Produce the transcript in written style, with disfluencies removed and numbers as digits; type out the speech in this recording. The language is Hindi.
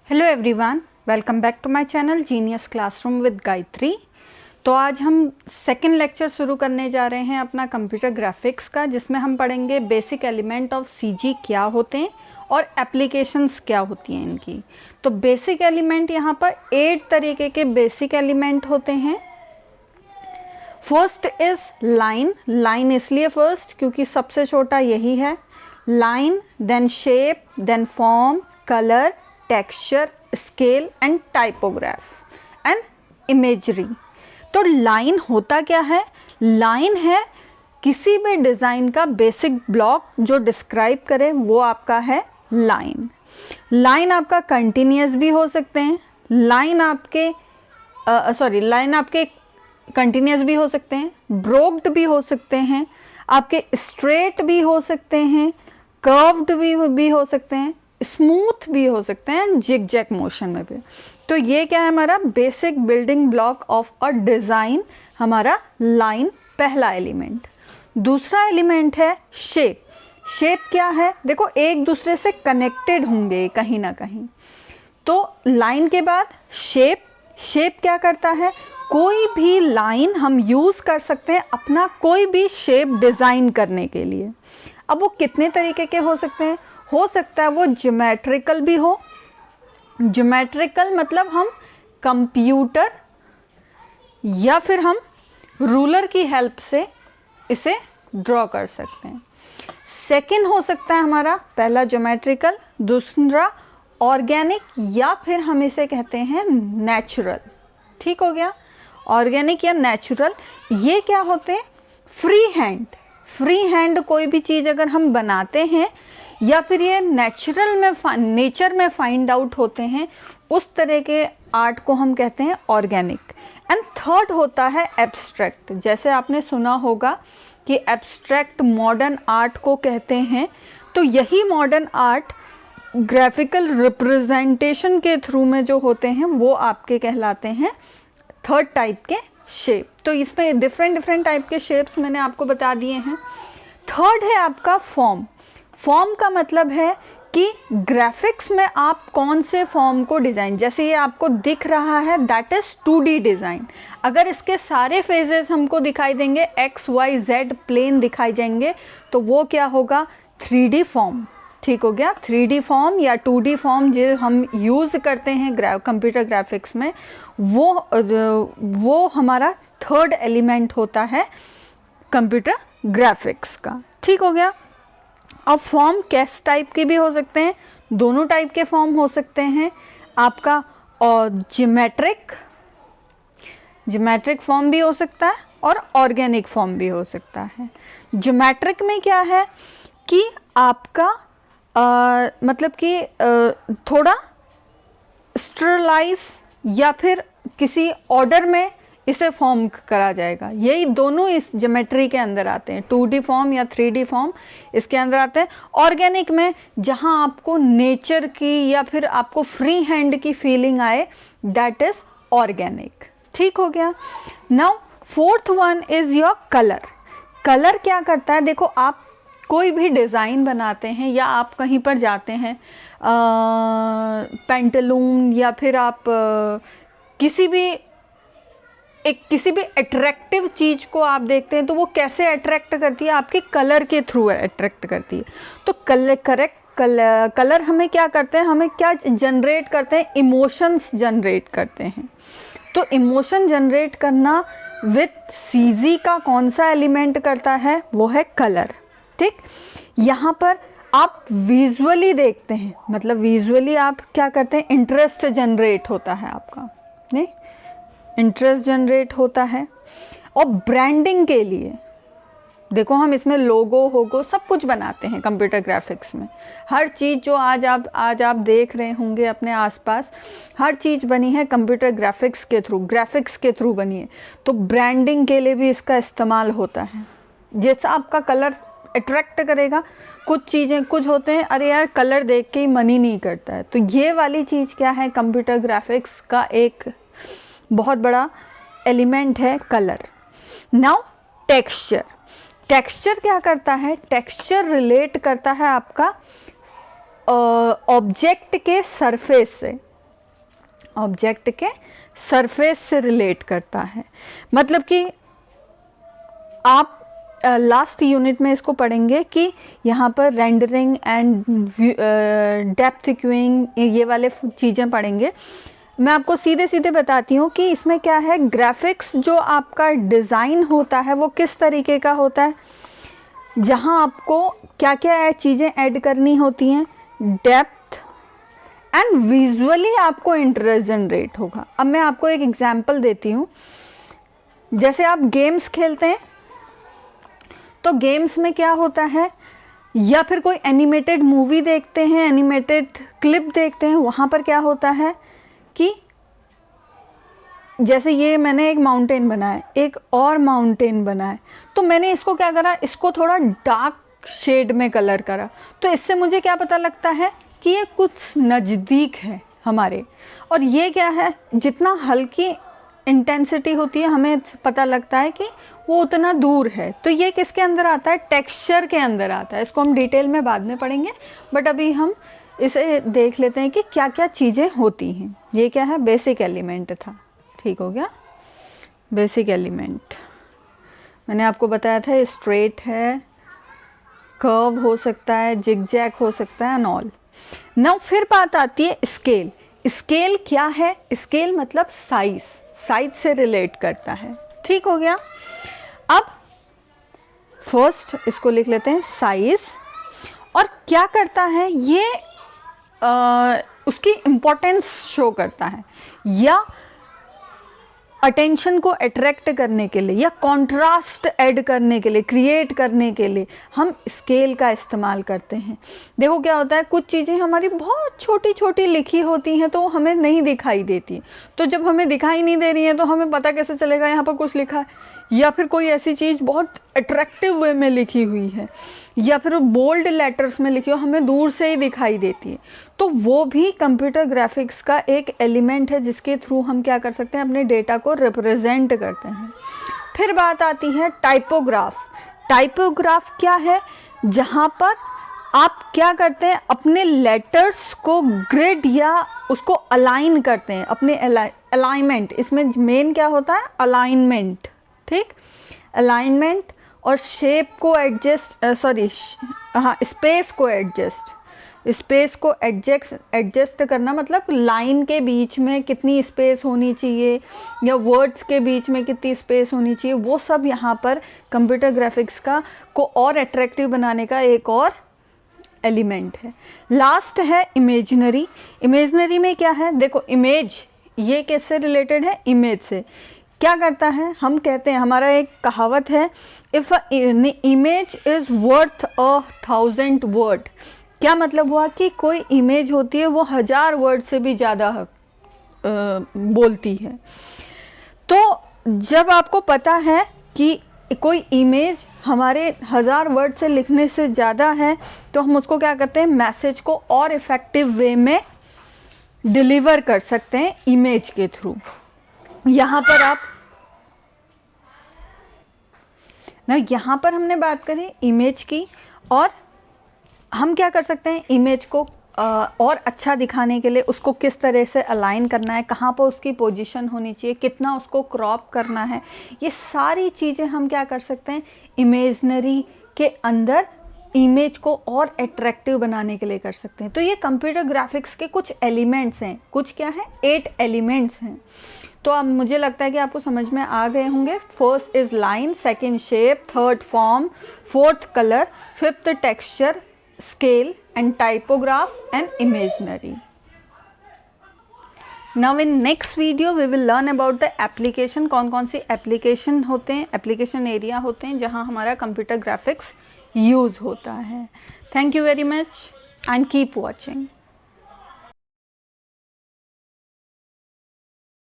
Hello everyone, welcome back to my channel genius classroom with Gayatri. तो आज हम सेकंड लेक्चर शुरू करने जा रहे हैं अपना कंप्यूटर ग्राफिक्स का, जिसमें हम पढ़ेंगे बेसिक एलिमेंट ऑफ सीजी क्या होते हैं और एप्लीकेशंस क्या होती हैं इनकी। तो बेसिक एलिमेंट यहाँ पर 8 तरीके के बेसिक एलिमेंट होते हैं। First is line. लाइन इसलिए फर्स्ट क्योंकि सबसे छोटा यही है। Line, then shape, then form, colour, texture, scale and typography and imagery. तो लाइन होता क्या है? लाइन है किसी भी डिज़ाइन का बेसिक ब्लॉक जो डिस्क्राइब करे, वो आपका है लाइन। लाइन आपका कंटिन्यूअस भी हो सकते हैं, लाइन आपके कंटिन्यूअस भी हो सकते हैं, ब्रोक्ड भी हो सकते हैं, आपके स्ट्रेट भी हो सकते हैं, कर्व्ड भी हो सकते हैं, स्मूथ भी हो सकते हैं, जिग जैग मोशन में भी। तो ये क्या है? हमारा basic building block of a design, हमारा लाइन पहला एलिमेंट। दूसरा एलिमेंट है शेप। शेप क्या है? देखो, एक दूसरे से कनेक्टेड होंगे कहीं ना कहीं। तो लाइन के बाद शेप। शेप क्या करता है? कोई भी लाइन हम यूज़ कर सकते हैं अपना कोई भी शेप डिज़ाइन करने के लिए। अब वो कितने तरीके के हो सकते हैं? हो सकता है वो ज्योमेट्रिकल भी हो। ज्योमेट्रिकल मतलब हम कंप्यूटर या फिर हम रूलर की हेल्प से इसे ड्रॉ कर सकते हैं। सेकंड हो सकता है हमारा पहला ज्योमेट्रिकल, दूसरा ऑर्गेनिक या फिर हम इसे कहते हैं नेचुरल। ठीक हो गया? ऑर्गेनिक या नेचुरल ये क्या होते हैं? Free hand. फ्री हैंड कोई भी चीज़ अगर हम बनाते हैं या फिर ये नेचर में फाइंड आउट होते हैं, उस तरह के आर्ट को हम कहते हैं ऑर्गेनिक। एंड थर्ड होता है एब्स्ट्रैक्ट। जैसे आपने सुना होगा कि एब्स्ट्रैक्ट मॉडर्न आर्ट को कहते हैं। तो यही मॉडर्न आर्ट ग्राफिकल रिप्रेजेंटेशन के थ्रू में जो होते हैं वो आपके कहलाते हैं थर्ड टाइप के शेप। तो इसमें डिफरेंट टाइप के शेप्स मैंने आपको बता दिए हैं। थर्ड है आपका फॉर्म। फॉर्म का मतलब है कि ग्राफिक्स में आप कौन से फॉर्म को डिज़ाइन, जैसे ये आपको दिख रहा है, दैट इज़ 2D डिज़ाइन। अगर इसके सारे फेजेस हमको दिखाई देंगे, एक्स वाई जेड प्लेन दिखाई देंगे, तो वो क्या होगा? 3D form. ठीक हो गया? 3D फॉर्म या 2D फॉर्म जो हम यूज़ करते हैं कंप्यूटर ग्राफिक्स में, वो हमारा थर्ड एलिमेंट होता है कंप्यूटर ग्राफिक्स का। ठीक हो गया? अब फॉर्म किस टाइप के भी हो सकते हैं? दोनों टाइप के फॉर्म हो सकते हैं आपका। और ज्योमेट्रिक फॉर्म भी हो सकता है और ऑर्गेनिक फॉर्म भी हो सकता है। ज्योमेट्रिक में क्या है कि आपका मतलब कि थोड़ा स्टेरलाइज या फिर किसी ऑर्डर में इसे फॉर्म करा जाएगा। यही दोनों इस ज्योमेट्री के अंदर आते हैं। 2D फॉर्म या 3D फॉर्म इसके अंदर आते हैं। ऑर्गेनिक में जहां आपको नेचर की या फिर आपको फ्री हैंड की फीलिंग आए, दैट इज ऑर्गेनिक। ठीक हो गया? Now fourth one is your colour. Colour क्या करता है? देखो, आप कोई भी डिज़ाइन बनाते हैं या आप कहीं पर जाते हैं, पेंटलून या फिर आप किसी भी अट्रैक्टिव चीज़ को आप देखते हैं, तो वो कैसे अट्रैक्ट करती है? आपके कलर के थ्रू अट्रैक्ट करती है। तो कलर हमें क्या करते हैं? हमें क्या जनरेट करते हैं? इमोशंस जनरेट करते हैं। तो इमोशन जनरेट करना विथ सीजी का कौन सा एलिमेंट करता है? वो है कलर। ठीक? यहाँ पर आप विजुअली देखते हैं, मतलब विजुअली आप क्या करते हैं? इंटरेस्ट जनरेट होता है आपका, नहीं? इंटरेस्ट जनरेट होता है। और ब्रांडिंग के लिए देखो, हम इसमें लोगो सब कुछ बनाते हैं कंप्यूटर ग्राफिक्स में। हर चीज़ जो आज आप देख रहे होंगे अपने आसपास, हर चीज़ बनी है कंप्यूटर ग्राफिक्स के थ्रू बनी है। तो ब्रांडिंग के लिए भी इसका इस्तेमाल होता है। जैसा आपका कलर अट्रैक्ट करेगा, कुछ चीज़ें कुछ होते हैं, अरे यार कलर देख के ही मन ही नहीं करता है। तो ये वाली चीज़ क्या है? कंप्यूटर ग्राफिक्स का एक बहुत बड़ा एलिमेंट है कलर। Now texture. टेक्सचर क्या करता है? टेक्सचर रिलेट करता है आपका ऑब्जेक्ट के सरफेस से। ऑब्जेक्ट के सरफेस से रिलेट करता है। मतलब कि आप लास्ट यूनिट में इसको पढ़ेंगे कि यहाँ पर रेंडरिंग एंड डेप्थ क्यूइंग ये वाले चीज़ें पढ़ेंगे। मैं आपको सीधे सीधे बताती हूँ कि इसमें क्या है, ग्राफिक्स जो आपका डिज़ाइन होता है वो किस तरीके का होता है, जहाँ आपको क्या क्या चीज़ें ऐड करनी होती हैं, डेप्थ एंड विजुअली आपको इंटरेस्ट जनरेट होगा। अब मैं आपको एक एग्जांपल देती हूँ। जैसे आप गेम्स खेलते हैं तो गेम्स में क्या होता है, या फिर कोई एनिमेटेड मूवी देखते हैं, एनिमेटेड क्लिप देखते हैं, वहाँ पर क्या होता है कि जैसे ये मैंने एक माउंटेन बनाया, एक और माउंटेन बनाया, तो मैंने इसको क्या करा, इसको थोड़ा डार्क शेड में कलर करा, तो इससे मुझे क्या पता लगता है कि ये कुछ नज़दीक है हमारे। और ये क्या है, जितना हल्की इंटेंसिटी होती है हमें पता लगता है कि वो उतना दूर है। तो ये किसके अंदर आता है, टेक्सचर के अंदर आता है। इसको हम डिटेल में बाद में पढ़ेंगे, बट अभी हम इसे देख लेते हैं कि क्या क्या चीज़ें होती हैं। ये क्या है, बेसिक एलिमेंट था, ठीक हो गया। बेसिक एलिमेंट मैंने आपको बताया था, स्ट्रेट है, कर्व हो सकता है, जिगजैग हो सकता है एंड ऑल। नाउ फिर बात आती है स्केल। स्केल क्या है, स्केल मतलब साइज, साइज से रिलेट करता है, ठीक हो गया। अब फर्स्ट इसको लिख लेते हैं साइज, और क्या करता है ये उसकी इम्पोर्टेंस शो करता है, या अटेंशन को अट्रैक्ट करने के लिए, या कंट्रास्ट ऐड करने के लिए, क्रिएट करने के लिए हम स्केल का इस्तेमाल करते हैं। देखो क्या होता है, कुछ चीज़ें हमारी बहुत छोटी छोटी लिखी होती हैं तो हमें नहीं दिखाई देती, तो जब हमें दिखाई नहीं दे रही है तो हमें पता कैसे चलेगा यहाँ पर कुछ लिखा है। या फिर कोई ऐसी चीज़ बहुत अट्रैक्टिव वे में लिखी हुई है, या फिर बोल्ड लेटर्स में लिखी हो, हमें दूर से ही दिखाई देती है, तो वो भी कंप्यूटर ग्राफिक्स का एक एलिमेंट है जिसके थ्रू हम क्या कर सकते हैं, अपने डेटा को रिप्रेजेंट करते हैं। फिर बात आती है टाइपोग्राफ। टाइपोग्राफ क्या है, जहाँ पर आप क्या करते हैं, अपने लेटर्स को ग्रिड या उसको अलाइन करते हैं, अपने अलाइनमेंट, इसमें मेन क्या होता है, अलाइनमेंट, ठीक, अलाइनमेंट और शेप को एडजस्ट, स्पेस को एडजस्ट करना, मतलब लाइन के बीच में कितनी स्पेस होनी चाहिए या वर्ड्स के बीच में कितनी स्पेस होनी चाहिए, वो सब यहाँ पर कंप्यूटर ग्राफिक्स का को और अट्रैक्टिव बनाने का एक और एलिमेंट है। लास्ट है इमेजनरी। इमेजनरी में क्या है, देखो इमेज ये किससे रिलेटेड है, इमेज से। क्या करता है, हम कहते हैं, हमारा एक कहावत है, if image is worth 1000 word. क्या मतलब हुआ कि कोई इमेज होती है वो 1000 वर्ड से भी ज़्यादा बोलती है। तो जब आपको पता है कि कोई इमेज हमारे 1000 वर्ड से लिखने से ज़्यादा है, तो हम उसको क्या करते हैं, मैसेज को और इफ़ेक्टिव वे में डिलीवर कर सकते हैं इमेज के थ्रू। यहाँ पर आप ना, यहाँ पर हमने बात करी इमेज की, और हम क्या कर सकते हैं, इमेज को और अच्छा दिखाने के लिए उसको किस तरह से अलाइन करना है, कहाँ पर उसकी पोजीशन होनी चाहिए, कितना उसको क्रॉप करना है, ये सारी चीज़ें हम क्या कर सकते हैं, इमेजनरी के अंदर इमेज को और अट्रैक्टिव बनाने के लिए कर सकते हैं। तो ये कंप्यूटर ग्राफिक्स के कुछ एलिमेंट्स हैं, कुछ क्या है, 8 एलिमेंट्स हैं। तो अब मुझे लगता है कि आपको समझ में आ गए होंगे। First is line, second shape, third form, fourth colour, fifth texture, scale and typography and imaginary. Now in next video we will learn about the application, कौन कौन सी एप्लीकेशन होते हैं, एप्लीकेशन एरिया होते हैं जहां हमारा कंप्यूटर ग्राफिक्स यूज होता है। Thank you very much and keep watching.